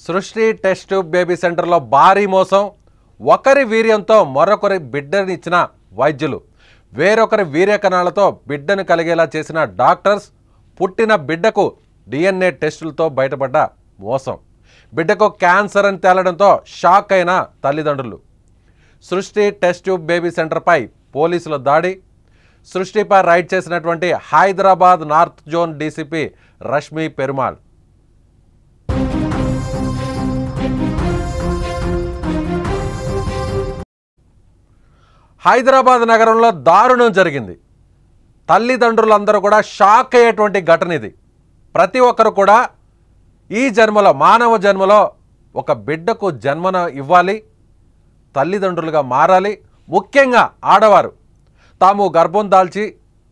సృష్టి test tube baby సెంటర్లో భారీ మోసం. ఒకరి వీర్యంతో మరొకరి బిడ్డనిచ్చిన వైద్యులు, వేరొకరి వీర్య కణాలతో బిడ్డను కలిగేలా చేసిన డాక్టర్స్, పుట్టిన బిడ్డకు DNA టెస్టులతో బయటపడ్డ మోసం. బిడ్డకు క్యాన్సర్ అని తేలడంతో షాక్ అయిన తల్లిదండ్రులు. సృష్టి టెస్ట్ ట్యూబ్ బేబీ సెంటర్పై పోలీసుల దాడి. సృష్టిపై రైడ్ చేసినటువంటి Hyderabad north zone DCP Rashmi Perumal. Hyderabad నగరంలో దారుణం జరిగింది. తల్లిదండ్రులందరూ కూడా షాక్ అయ్యేటువంటి ఘటన ఇది. ప్రతి ఒక్కరు కూడా ఈ జన్మలో, మానవ జన్మలో ఒక బిడ్డకు జన్మన ఇవ్వాలి, తల్లిదండ్రులుగా మారాలి. ముఖ్యంగా ఆడవారు తాము గర్భం దాల్చి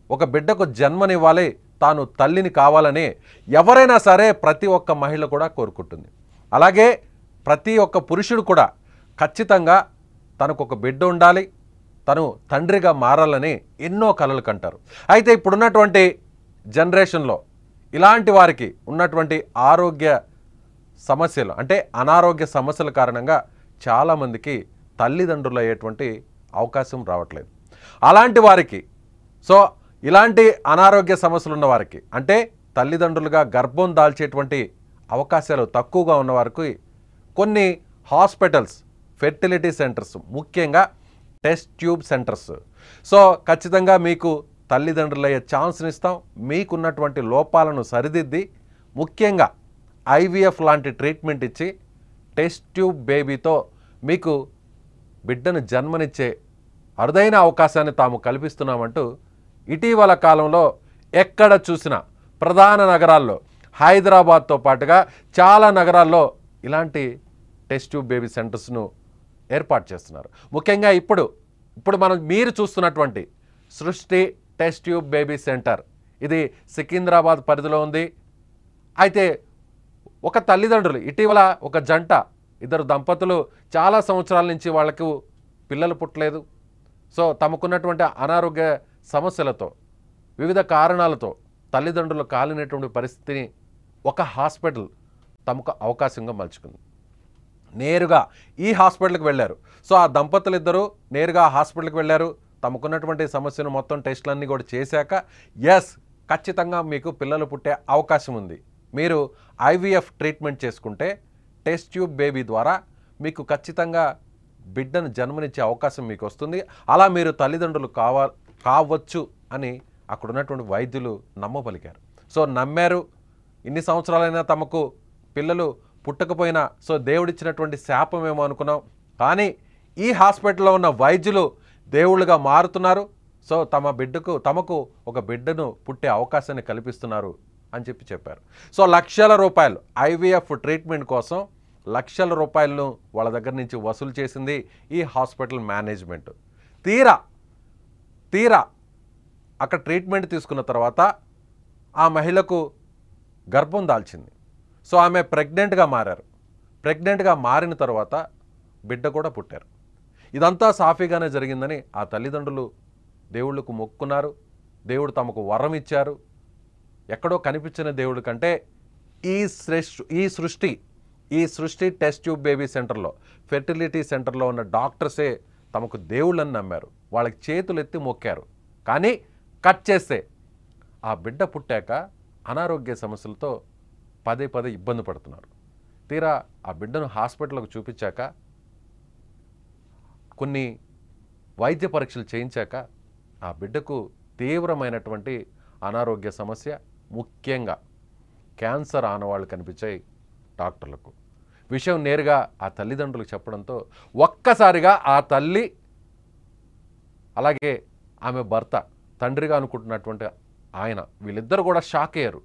ఒక బిడ్డకు జన్మనివ్వాలి, తాను తల్లిని కావాలని ఎవరైనా సరే ప్రతి ఒక్క మహిళ కూడా కోరుకుంటుంది. అలాగే ప్రతి ఒక్క పురుషుడు కూడా ఖచ్చితంగా తనకు ఒక బిడ్డ ఉండాలి, తను తండ్రిగా మారాలని ఎన్నో కలలు కంటారు. అయితే ఇప్పుడున్నటువంటి జనరేషన్లో ఇలాంటి వారికి ఉన్నటువంటి ఆరోగ్య సమస్యలు, అంటే అనారోగ్య సమస్యల కారణంగా చాలామందికి తల్లిదండ్రులు అయ్యేటువంటి అవకాశం రావట్లేదు. అలాంటి వారికి, ఇలాంటి అనారోగ్య సమస్యలు ఉన్న వారికి, అంటే తల్లిదండ్రులుగా గర్భం దాల్చేటువంటి అవకాశాలు తక్కువగా ఉన్న వారికి కొన్ని హాస్పిటల్స్, ఫెర్టిలిటీ సెంటర్స్, ముఖ్యంగా టెస్ట్ ట్యూబ్ సెంటర్స్, ఖచ్చితంగా మీకు తల్లిదండ్రులు అయ్యే ఛాన్స్ని ఇస్తాం. మీకున్నటువంటి లోపాలను సరిదిద్ది ముఖ్యంగా IVF లాంటి ట్రీట్మెంట్ ఇచ్చి టెస్ట్ ట్యూబ్ బేబీతో మీకు బిడ్డను జన్మనిచ్చే అరుదైన అవకాశాన్ని తాము కల్పిస్తున్నామంటూ ఇటీవల కాలంలో ఎక్కడ చూసినా ప్రధాన నగరాల్లో, హైదరాబాద్తో పాటుగా చాలా నగరాల్లో ఇలాంటి టెస్ట్ ట్యూబ్ బేబీ సెంటర్స్ను ఏర్పాటు చేస్తున్నారు. ముఖ్యంగా ఇప్పుడు మీరు చూస్తున్నటువంటి సృష్టి టెస్ట్ ట్యూబ్ బేబీ సెంటర్, ఇది సికింద్రాబాద్ పరిధిలో ఉంది. అయితే ఒక తల్లిదండ్రులు, ఇటీవల ఒక జంట, ఇద్దరు దంపతులు చాలా సంవత్సరాల నుంచి వాళ్ళకు పిల్లలు పుట్టలేదు. తమకున్నటువంటి అనారోగ్య సమస్యలతో, వివిధ కారణాలతో తల్లిదండ్రులు కాలినటువంటి పరిస్థితిని ఒక హాస్పిటల్ తమకు అవకాశంగా మలుచుకుంది. నేరుగా ఈ హాస్పిటల్కి వెళ్ళారు. ఆ దంపతులు ఇద్దరు నేరుగా ఆ హాస్పిటల్కి వెళ్ళారు. తమకున్నటువంటి సమస్యను మొత్తం టెస్టులన్నీ కూడా చేశాక, ఖచ్చితంగా మీకు పిల్లలు పుట్టే అవకాశం ఉంది, మీరు IVF ట్రీట్మెంట్ చేసుకుంటే టెస్ట్ ట్యూబ్ బేబీ ద్వారా మీకు ఖచ్చితంగా బిడ్డను జన్మనిచ్చే అవకాశం మీకు వస్తుంది, అలా మీరు తల్లిదండ్రులు కావచ్చు అని అక్కడ ఉన్నటువంటి వైద్యులు నమ్మబలికారు. నమ్మారు. ఇన్ని సంవత్సరాలైనా తమకు పిల్లలు పుట్టకపోయినా దేవుడిచ్చినటువంటి శాపమేమో అనుకున్నాం, కానీ ఈ హాస్పిటల్లో ఉన్న వైద్యులు దేవుళ్ళుగా మారుతున్నారు. తమకు ఒక బిడ్డను పుట్టే అవకాశాన్ని కల్పిస్తున్నారు అని చెప్పారు. లక్షల రూపాయలు IVF ట్రీట్మెంట్ కోసం లక్షల రూపాయలను వాళ్ళ దగ్గర నుంచి వసూలు చేసింది ఈ హాస్పిటల్ మేనేజ్మెంట్. తీరా అక్కడ ట్రీట్మెంట్ తీసుకున్న తర్వాత ఆ మహిళకు గర్భం దాల్చింది. ఆమె ప్రెగ్నెంట్గా మారారు. ప్రెగ్నెంట్గా మారిన తర్వాత బిడ్డ కూడా పుట్టారు. ఇదంతా సాఫీగానే జరిగిందని ఆ తల్లిదండ్రులు దేవుళ్ళకు మొక్కున్నారు. దేవుడు తమకు వరం ఇచ్చారు. ఎక్కడో కనిపించిన దేవుడి కంటే ఈ సృష్టి టెస్ట్ ట్యూబ్ బేబీ సెంటర్లో, ఫెర్టిలిటీ సెంటర్లో ఉన్న డాక్టర్సే తమకు దేవుళ్ళని నమ్మారు. వాళ్ళకి చేతులు ఎత్తి మొక్కారు. కానీ కట్ చేస్తే ఆ బిడ్డ పుట్టాక అనారోగ్య సమస్యలతో పదే ఇబ్బంది పడుతున్నారు. తీరా ఆ బిడ్డను హాస్పిటల్కు చూపించాక, కొన్ని వైద్య పరీక్షలు చేయించాక ఆ బిడ్డకు తీవ్రమైనటువంటి అనారోగ్య సమస్య, ముఖ్యంగా క్యాన్సర్ ఆనవాళ్ళు కనిపించాయి డాక్టర్లకు. విషయం నేరుగా ఆ తల్లిదండ్రులకు చెప్పడంతో ఒక్కసారిగా ఆ తల్లి, అలాగే ఆమె భర్త, తండ్రిగా అనుకుంటున్నటువంటి ఆయన, వీళ్ళిద్దరు కూడా షాక్ అయ్యారు.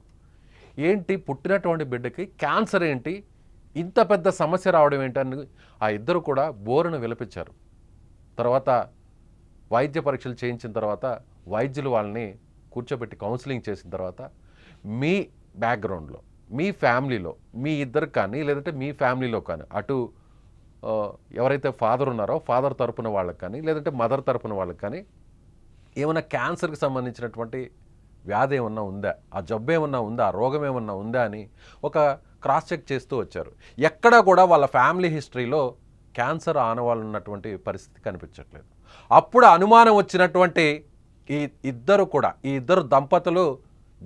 ఏంటి, పుట్టినటువంటి బిడ్డకి క్యాన్సర్ ఏంటి, ఇంత పెద్ద సమస్య రావడం ఏంటని ఆ ఇద్దరు కూడా బోరును విలపించారు. తర్వాత వైద్య పరీక్షలు చేయించిన తర్వాత వైద్యులు వాళ్ళని కూర్చోబెట్టి కౌన్సిలింగ్ చేసిన తర్వాత, మీ బ్యాక్గ్రౌండ్లో, మీ ఫ్యామిలీలో, మీ ఇద్దరు కానీ లేదంటే మీ ఫ్యామిలీలో కానీ, అటు ఎవరైతే ఫాదర్ ఉన్నారో ఫాదర్ తరపున వాళ్ళకి కానీ లేదంటే మదర్ తరపున వాళ్ళకి కానీ ఏమైనా క్యాన్సర్కి సంబంధించినటువంటి వ్యాధి ఏమన్నా ఉందా, ఆ జబ్బు ఏమన్నా ఉందా, ఆ రోగం ఏమన్నా ఉందా అని ఒక క్రాస్ చెక్ చేస్తూ వచ్చారు. ఎక్కడా కూడా వాళ్ళ ఫ్యామిలీ హిస్టరీలో క్యాన్సర్ ఆనవాళ్ళు ఉన్నటువంటి పరిస్థితి కనిపించట్లేదు. అప్పుడు అనుమానం వచ్చినటువంటి ఈ ఇద్దరు దంపతులు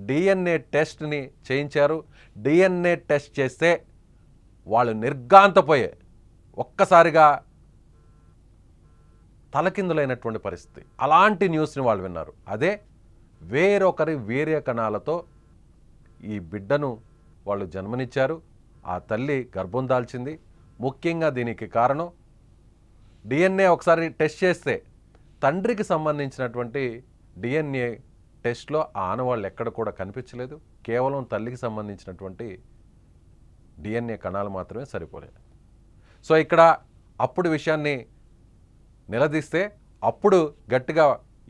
డిఎన్ఏ టెస్ట్ని చేయించారు. డిఎన్ఏ టెస్ట్ చేస్తే వాళ్ళు నిర్ఘాంతపోయే ఒక్కసారిగా తలకిందులైనటువంటి పరిస్థితి. అలాంటి న్యూస్ని వాళ్ళు విన్నారు. అదే వేరొకరి వీర్య కణాలతో ఈ బిడ్డను వాళ్ళు జన్మనిచ్చారు. ఆ తల్లి గర్భం దాల్చింది. ముఖ్యంగా దీనికి కారణం డిఎన్ఏ ఒకసారి టెస్ట్ చేస్తే తండ్రికి సంబంధించినటువంటి డిఎన్ఏ టెస్ట్లో ఆ ఆనవాళ్ళు ఎక్కడ కూడా కనిపించలేదు. కేవలం తల్లికి సంబంధించినటువంటి డిఎన్ఏ కణాలు మాత్రమే సరిపోలేదు. సో ఇక్కడ అప్పుడు విషయాన్ని నిలదీస్తే అప్పుడు గట్టిగా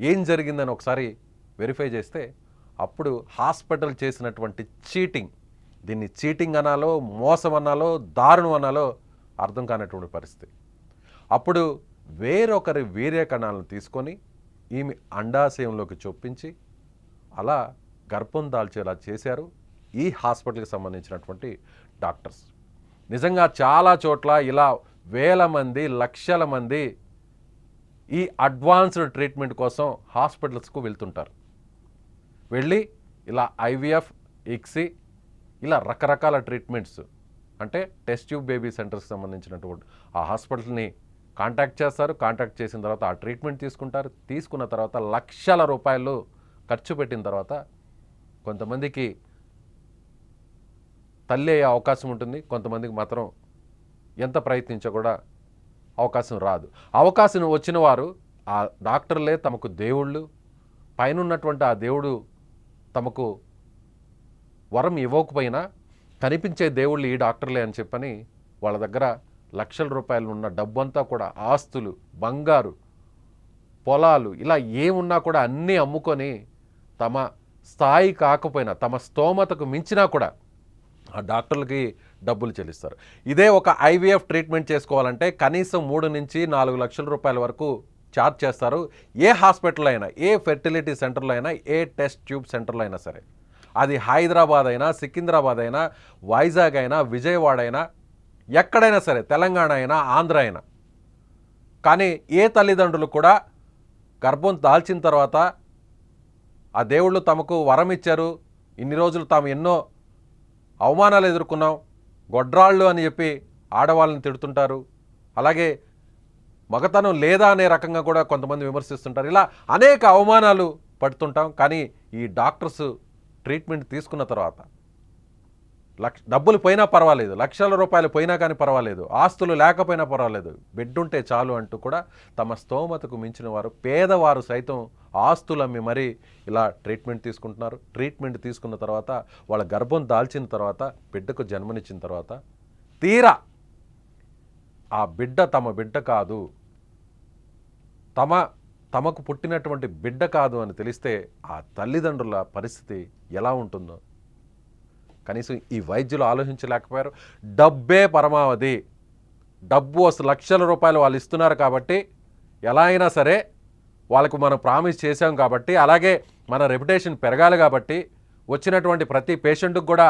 ఏం జరిగిందని ఒకసారి వెరిఫై చేస్తే అప్పుడు హాస్పిటల్ చేసినటువంటి చీటింగ్, దీన్ని చీటింగ్ అనాలో, మోసం అనాలో, దారుణం అనాలో అర్థం కానటువంటి పరిస్థితి. అప్పుడు వేరొకరి వీర్య కణాలను తీసుకొని ఈమె అండాశయంలోకి చొప్పించి అలా గర్భం దాల్చేలా చేశారు ఈ హాస్పిటల్కి సంబంధించినటువంటి డాక్టర్స్. నిజంగా చాలా చోట్ల ఇలా వేల మంది, లక్షల మంది ఈ అడ్వాన్స్డ్ ట్రీట్మెంట్ కోసం హాస్పిటల్స్కు వెళ్తుంటారు. వెళ్ళి ఇలా ఐవీఎఫ్, ఇక్సీ ఇలా రకరకాల ట్రీట్మెంట్స్, అంటే టెస్ట్ ట్యూబ్ బేబీ సెంటర్స్కి సంబంధించినటువంటి ఆ హాస్పిటల్ని కాంటాక్ట్ చేస్తారు. కాంటాక్ట్ చేసిన తర్వాత ఆ ట్రీట్మెంట్ తీసుకుంటారు. తీసుకున్న తర్వాత లక్షల రూపాయలు ఖర్చు పెట్టిన తర్వాత కొంతమందికి తల్లి అయ్యే అవకాశం ఉంటుంది, కొంతమందికి మాత్రం ఎంత ప్రయత్నించా కూడా అవకాశం రాదు. అవకాశం వచ్చిన వారు ఆ డాక్టర్లే తమకు దేవుళ్ళు, పైన ఉన్నటువంటి ఆ దేవుడు తమకు వరం ఇవ్వకపోయినా కనిపించే దేవుళ్ళు ఈ డాక్టర్లే అని చెప్పని వాళ్ళ దగ్గర లక్షల రూపాయలు ఉన్న డబ్బంతా కూడా, ఆస్తులు, బంగారు, పొలాలు ఇలా ఏమున్నా కూడా అన్నీ అమ్ముకొని తమ స్థాయి కాకపోయినా, తమ స్తోమతకు మించినా కూడా ఆ డాక్టర్లకి డబ్బులు చెల్లిస్తారు. ఇదే ఒక ఐవీఎఫ్ ట్రీట్మెంట్ చేసుకోవాలంటే కనీసం 3 నుంచి 4 లక్షల రూపాయల వరకు ఛార్జ్ చేస్తారు. ఏ హాస్పిటల్ అయినా, ఏ ఫెర్టిలిటీ సెంటర్లో అయినా, ఏ టెస్ట్ ట్యూబ్ సెంటర్లో అయినా సరే, అది హైదరాబాద్ అయినా, సికింద్రాబాద్ అయినా, వైజాగ్ అయినా, విజయవాడ అయినా, ఎక్కడైనా సరే, తెలంగాణ అయినా, ఆంధ్ర అయినా. కానీ ఏ తల్లిదండ్రులు కూడా గర్భం దాల్చిన తర్వాత ఆ దేవుళ్ళు తమకు వరం ఇచ్చారు, ఇన్ని రోజులు తాము ఎన్నో అవమానాలు ఎదుర్కొన్నాం, గొడ్రాళ్ళు అని చెప్పి ఆడవాళ్ళని తిడుతుంటారు, అలాగే మగతనం లేదా అనే రకంగా కూడా కొంతమంది విమర్శిస్తుంటారు. ఇలా అనేక అవమానాలు పడుతుంటాం. కానీ ఈ డాక్టర్స్ ట్రీట్మెంట్ తీసుకున్న తర్వాత డబ్బులు పోయినా పర్వాలేదు, లక్షల రూపాయలు పోయినా కానీ పర్వాలేదు, ఆస్తులు లేకపోయినా పర్వాలేదు, బెడ్ ఉంటే చాలు అంటూ కూడా తమ స్తోమతకు మించిన వారు, పేదవారు సైతం ఆస్తులు అమ్మి మరీ ఇలా ట్రీట్మెంట్ తీసుకుంటున్నారు. ట్రీట్మెంట్ తీసుకున్న తర్వాత వాళ్ళ గర్భం దాల్చిన తర్వాత, బిడ్డకు జన్మనిచ్చిన తర్వాత తీరా ఆ బిడ్డ తమ బిడ్డ కాదు, తమకు పుట్టినటువంటి బిడ్డ కాదు అని తెలిస్తే ఆ తల్లిదండ్రుల పరిస్థితి ఎలా ఉంటుందో కనీసం ఈ వైద్యులు ఆలోచించలేకపోయారు. డబ్బే పరమావధి, డబ్బు లక్షల రూపాయలు వాళ్ళు ఇస్తున్నారు కాబట్టి ఎలా అయినా సరే వాళ్ళకు మనం ప్రామిస్ చేశాం కాబట్టి, అలాగే మన రెప్యుటేషన్ పెరగాలి కాబట్టి, వచ్చినటువంటి ప్రతి పేషెంట్కి కూడా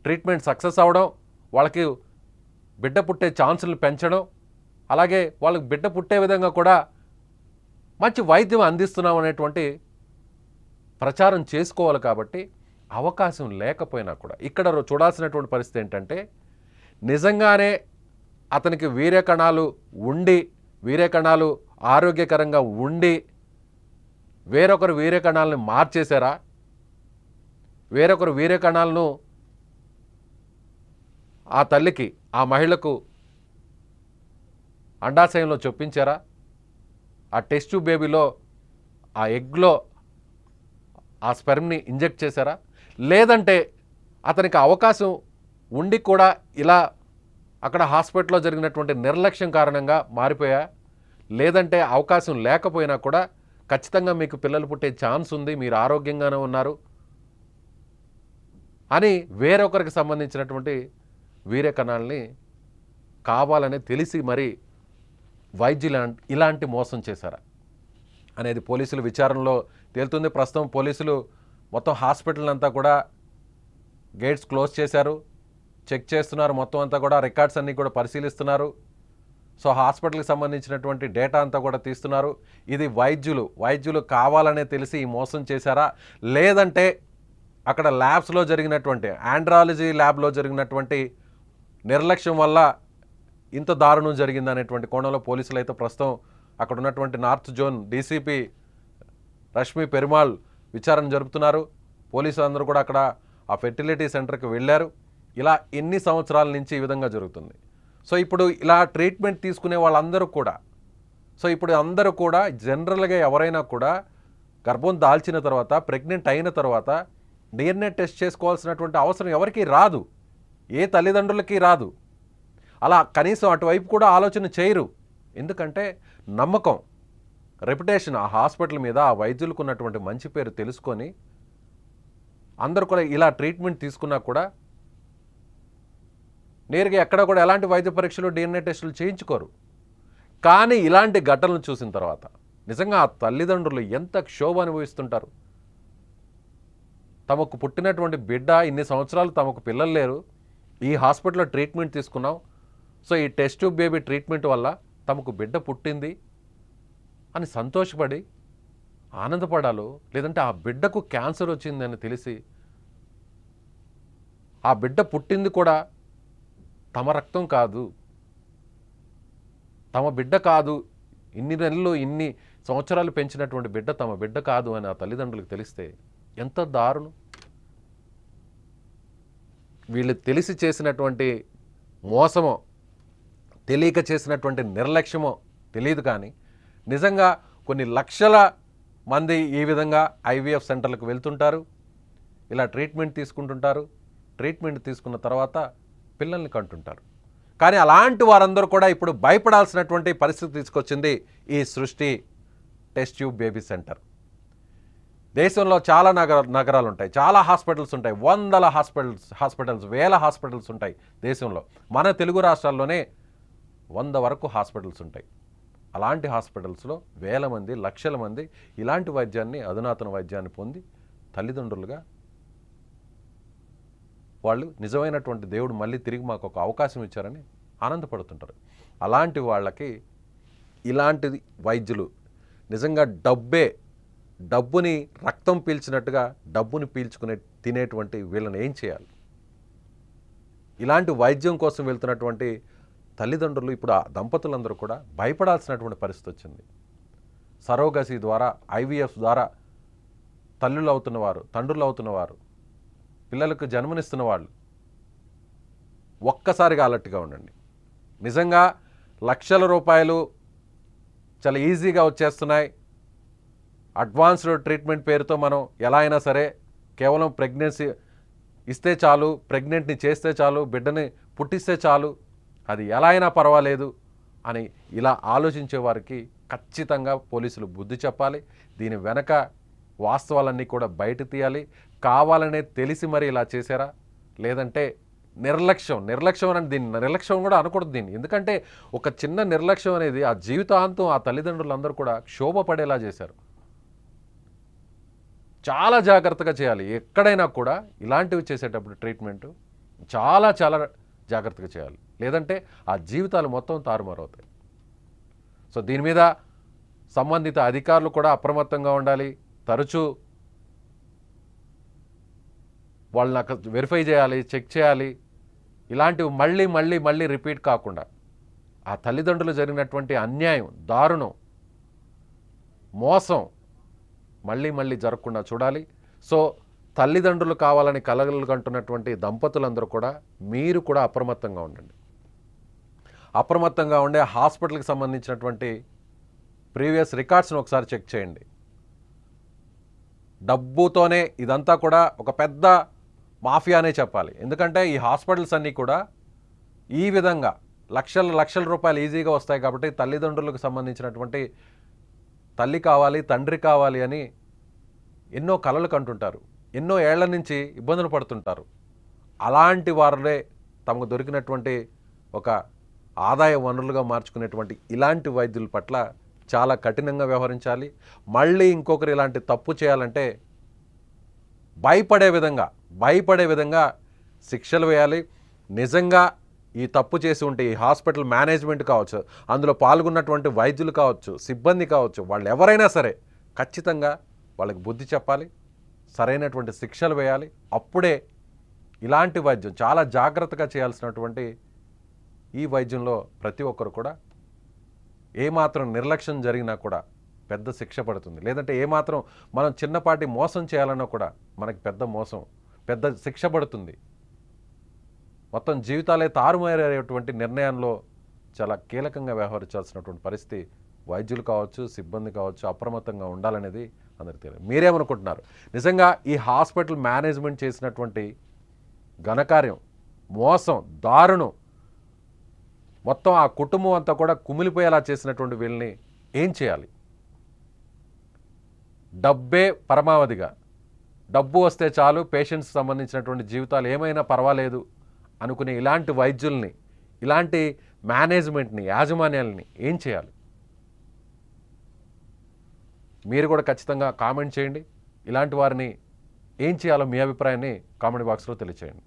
ట్రీట్మెంట్ సక్సెస్ అవ్వడం, వాళ్ళకి బిడ్డ పుట్టే ఛాన్సులు పెంచడం, అలాగే వాళ్ళకి బిడ్డ పుట్టే విధంగా కూడా మంచి వైద్యం అందిస్తున్నాం అనేటువంటి ప్రచారం చేసుకోవాలి. కాబట్టి అవకాశం లేకపోయినా కూడా ఇక్కడ చూడాల్సినటువంటి పరిస్థితి ఏంటంటే, నిజంగానే అతనికి వీర్యకణాలు ఉండి, వీర్యకణాలు ఆరోగ్యకరంగా ఉండి వేరొకరు వీర్యకణాలను మార్చేశారా, వేరొకరు వీర్యకణాలను ఆ తల్లికి, ఆ మహిళకు అండాశయంలో చొప్పించారా, ఆ టెస్ట్ ట్యూబ్ బేబీలో ఆ ఎగ్లో ఆ స్పెర్మ్ని ఇంజెక్ట్ చేశారా, లేదంటే అతనికి అవకాశం ఉండి కూడా ఇలా అక్కడ హాస్పిటల్లో జరిగినటువంటి నిర్లక్ష్యం కారణంగా మారిపోయా, లేదంటే అవకాశం లేకపోయినా కూడా ఖచ్చితంగా మీకు పిల్లలు పుట్టే ఛాన్స్ ఉంది, మీరు ఆరోగ్యంగానే ఉన్నారు అని వేరొకరికి సంబంధించినటువంటి వీర్యకణాలని కావాలని తెలిసి మరి వైద్యులు ఇలాంటి మోసం చేశారా అనేది పోలీసులు విచారణలో తేలుతుంది. ప్రస్తుతం పోలీసులు మొత్తం హాస్పిటల్ అంతా కూడా గేట్స్ క్లోజ్ చేశారు. చెక్ చేస్తున్నారు, మొత్తం అంతా కూడా రికార్డ్స్ అన్నీ కూడా పరిశీలిస్తున్నారు. సో హాస్పిటల్కి సంబంధించినటువంటి డేటా అంతా కూడా తీస్తున్నారు. ఇది వైద్యులు కావాలనే తెలిసి ఈ మోసం చేశారా, లేదంటే అక్కడ ల్యాబ్స్లో జరిగినటువంటి ఆండ్రాలజీ ల్యాబ్లో జరిగినటువంటి నిర్లక్ష్యం వల్ల ఇంత దారుణం జరిగిందనేటువంటి కోణంలో పోలీసులు అయితే ప్రస్తుతం అక్కడ ఉన్నటువంటి north zone DCP Rashmi Perumal విచారణ జరుపుతున్నారు. పోలీసులు అందరూ కూడా అక్కడ ఆ ఫెర్టిలిటీ సెంటర్కి వెళ్ళారు. ఇలా ఎన్ని సంవత్సరాల నుంచి ఈ విధంగా జరుగుతుంది. సో ఇప్పుడు ఇలా ట్రీట్మెంట్ తీసుకునే వాళ్ళందరూ కూడా, సో ఇప్పుడు అందరూ కూడా జనరల్గా ఎవరైనా కూడా గర్భం దాల్చిన తర్వాత, ప్రెగ్నెంట్ అయిన తర్వాత డిఎన్ఏ టెస్ట్ చేసుకోవాల్సినటువంటి అవసరం ఎవరికీ రాదు, ఏ తల్లిదండ్రులకి రాదు. అలా కనీసం అటువైపు కూడా ఆలోచన చేయరు. ఎందుకంటే నమ్మకం, రెప్యుటేషన్ ఆ హాస్పిటల్ మీద, ఆ వైద్యులకు ఉన్నటువంటి మంచి పేరు తెలుసుకొని అందరూ కూడా ఇలా ట్రీట్మెంట్ తీసుకున్నా కూడా నేరుగా ఎక్కడ కూడా ఎలాంటి వైద్య పరీక్షలు, డిఎన్ఏ టెస్టులు చేయించుకోరు. కానీ ఇలాంటి ఘటనలు చూసిన తర్వాత నిజంగా ఆ తల్లిదండ్రులు ఎంత క్షోభ అనుభవిస్తుంటారు. తమకు పుట్టినటువంటి బిడ్డ, ఇన్ని సంవత్సరాలు తమకు పిల్లలు లేరు, ఈ హాస్పిటల్లో ట్రీట్మెంట్ తీసుకున్నాం, సో ఈ టెస్ట్ ట్యూబ్ బేబీ ట్రీట్మెంట్ వల్ల తమకు బిడ్డ పుట్టింది అని సంతోషపడి ఆనందపడాలో, లేదంటే ఆ బిడ్డకు క్యాన్సర్ వచ్చిందని తెలిసి ఆ బిడ్డ పుట్టింది కూడా తమ రక్తం కాదు, తమ బిడ్డ కాదు, ఇన్ని నెలలు ఇన్ని సంవత్సరాలు పెంచినటువంటి బిడ్డ తమ బిడ్డ కాదు అని ఆ తల్లిదండ్రులకు తెలిస్తే ఎంత దారుణం. వీళ్ళు తెలిసి చేసినటువంటి మోసమో, తెలియక చేసినటువంటి నిర్లక్ష్యమో తెలియదు. కానీ నిజంగా కొన్ని లక్షల మంది ఈ విధంగా ఐవీఎఫ్ సెంటర్లకు వెళ్తుంటారు, ఇలా ట్రీట్మెంట్ తీసుకుంటుంటారు. ట్రీట్మెంట్ తీసుకున్న తర్వాత పిల్లల్ని కంటుంటారు. కానీ అలాంటి వారందరూ కూడా ఇప్పుడు భయపడాల్సినటువంటి పరిస్థితి తీసుకొచ్చింది ఈ సృష్టి టెస్ట్ ట్యూబ్ బేబీ సెంటర్. దేశంలో చాలా నగరాలు ఉంటాయి, చాలా హాస్పిటల్స్ ఉంటాయి, వందల హాస్పిటల్స్ వేల హాస్పిటల్స్ ఉంటాయి దేశంలో. మన తెలుగు రాష్ట్రాల్లోనే 100 వరకు హాస్పిటల్స్ ఉంటాయి. అలాంటి హాస్పిటల్స్లో వేల మంది, లక్షల మంది ఇలాంటి వైద్యాన్ని, అధునాతన వైద్యాన్ని పొంది తల్లిదండ్రులుగా వాళ్ళు నిజమైనటువంటి దేవుడు మళ్ళీ తిరిగి మాకు ఒక అవకాశం ఇచ్చారని ఆనందపడుతుంటారు. అలాంటి వాళ్ళకి ఇలాంటి వైద్యులు నిజంగా డబ్బుని రక్తం పీల్చినట్టుగా డబ్బుని పీల్చుకునే తినేటువంటి వీళ్ళని ఏం చేయాలి? ఇలాంటి వైద్యం కోసం వెళ్తున్నటువంటి తల్లిదండ్రులు, ఇప్పుడు ఆ దంపతులందరూ కూడా భయపడాల్సినటువంటి పరిస్థితి వచ్చింది. సరోగసీ ద్వారా, ఐవీఎఫ్ ద్వారా తల్లులు అవుతున్నవారు, తండ్రులు అవుతున్నవారు, పిల్లలకు జన్మనిస్తున్న వాళ్ళు ఒక్కసారిగా అలర్ట్గా ఉండండి. నిజంగా లక్షల రూపాయలు చాలా ఈజీగా వచ్చేస్తున్నాయి. అడ్వాన్స్డ్ ట్రీట్మెంట్ పేరుతో మనం ఎలా అయినా సరే కేవలం ప్రెగ్నెన్సీ ఇస్తే చాలు, ప్రెగ్నెంట్ని చేస్తే చాలు, బిడ్డని పుట్టిస్తే చాలు, అది ఎలా అయినా పర్వాలేదు అని ఇలా ఆలోచించే వారికి ఖచ్చితంగా పోలీసులు బుద్ధి చెప్పాలి. దీని వెనక వాస్తవాలన్నీ కూడా బయట తీయాలి. కావాలనే తెలిసి మరి ఇలా చేశారా, లేదంటే నిర్లక్ష్యం అని దీన్ని నిర్లక్ష్యం కూడా అనకూడదు దీన్ని. ఎందుకంటే ఒక చిన్న నిర్లక్ష్యం అనేది ఆ జీవితాంతం ఆ తల్లిదండ్రులందరూ కూడా క్షోభపడేలా చేశారు. చాలా జాగ్రత్తగా చేయాలి. ఎక్కడైనా కూడా ఇలాంటివి చేసేటప్పుడు ట్రీట్మెంటు చాలా జాగ్రత్తగా చేయాలి, లేదంటే ఆ జీవితాలు మొత్తం తారుమారవుతాయి. సో దీని మీద సంబంధిత అధికారులు కూడా అప్రమత్తంగా ఉండాలి. తరచూ వాళ్ళని అక్కడ వెరిఫై చేయాలి, చెక్ చేయాలి. ఇలాంటివి మళ్ళీ రిపీట్ కాకుండా ఆ తల్లిదండ్రులు జరిగినటువంటి అన్యాయం, దారుణం, మోసం మళ్ళీ జరగకుండా చూడాలి. సో తల్లిదండ్రులు కావాలని కలగలు కంటున్నటువంటి దంపతులందరూ కూడా మీరు కూడా అప్రమత్తంగా ఉండండి. అప్రమత్తంగా ఉండే హాస్పిటల్కి సంబంధించినటువంటి ప్రీవియస్ రికార్డ్స్ని ఒకసారి చెక్ చేయండి. డబ్బుతోనే ఇదంతా కూడా ఒక పెద్ద మాఫియానే చెప్పాలి. ఎందుకంటే ఈ హాస్పిటల్స్ అన్నీ కూడా ఈ విధంగా లక్షల రూపాయలు ఈజీగా వస్తాయి కాబట్టి తల్లిదండ్రులకు సంబంధించినటువంటి తల్లి కావాలి, తండ్రి కావాలి అని ఎన్నో కలలు కంటుంటారు, ఎన్నో ఏళ్ల నుంచి ఇబ్బందులు పడుతుంటారు. అలాంటి వారులే తమకు దొరికినటువంటి ఒక ఆదాయ వనరులుగా మార్చుకునేటువంటి ఇలాంటి వైద్యుల పట్ల చాలా కఠినంగా వ్యవహరించాలి. మళ్ళీ ఇంకొకరు ఇలాంటి తప్పు చేయాలంటే భయపడే విధంగా శిక్షలు వేయాలి. నిజంగా ఈ తప్పు చేసి ఉంటే ఈ హాస్పిటల్ మేనేజ్మెంట్ కావచ్చు, అందులో పాల్గొన్నటువంటి వైద్యులు కావచ్చు, సిబ్బంది కావచ్చు, వాళ్ళు ఎవరైనా సరే ఖచ్చితంగా వాళ్ళకి బుద్ధి చెప్పాలి, సరైనటువంటి శిక్షలు వేయాలి. అప్పుడే ఇలాంటి వైద్యం చాలా జాగ్రత్తగా చేయాల్సినటువంటి ఈ వైద్యంలో ప్రతి ఒక్కరు కూడా ఏమాత్రం నిర్లక్ష్యం జరిగినా కూడా పెద్ద శిక్ష పడుతుంది. లేదంటే ఏమాత్రం మనం చిన్నపాటి మోసం చేయాలన్నా కూడా మనకి పెద్ద మోసం, పెద్ద శిక్ష పడుతుంది. మొత్తం జీవితాలే తారుమారేటువంటి నిర్ణయంలో చాలా కీలకంగా వ్యవహరించాల్సినటువంటి పరిస్థితి వైద్యులు కావచ్చు, సిబ్బంది కావచ్చు అప్రమత్తంగా ఉండాలనేది అందరికీ తెలియదు. మీరేమనుకుంటున్నారు? నిజంగా ఈ హాస్పిటల్ మేనేజ్మెంట్ చేసినటువంటి ఘనకార్యం, మోసం, దారుణం, మొత్తం ఆ కుటుంబం అంతా కూడా కుమిలిపోయేలా చేసినటువంటి వీళ్ళని ఏం చేయాలి? డబ్బే పరమావధిగా, డబ్బు వస్తే చాలు, పేషెంట్స్ సంబంధించినటువంటి జీవితాలు ఏమైనా పర్వాలేదు అనుకునే ఇలాంటి వైద్యుల్ని, ఇలాంటి మేనేజ్మెంట్ని, యాజమాన్యాలని ఏం చేయాలి? మీరు కూడా ఖచ్చితంగా కామెంట్ చేయండి. ఇలాంటి వారిని ఏం చేయాలో మీ అభిప్రాయాన్ని కామెంట్ బాక్స్లో తెలియచేయండి.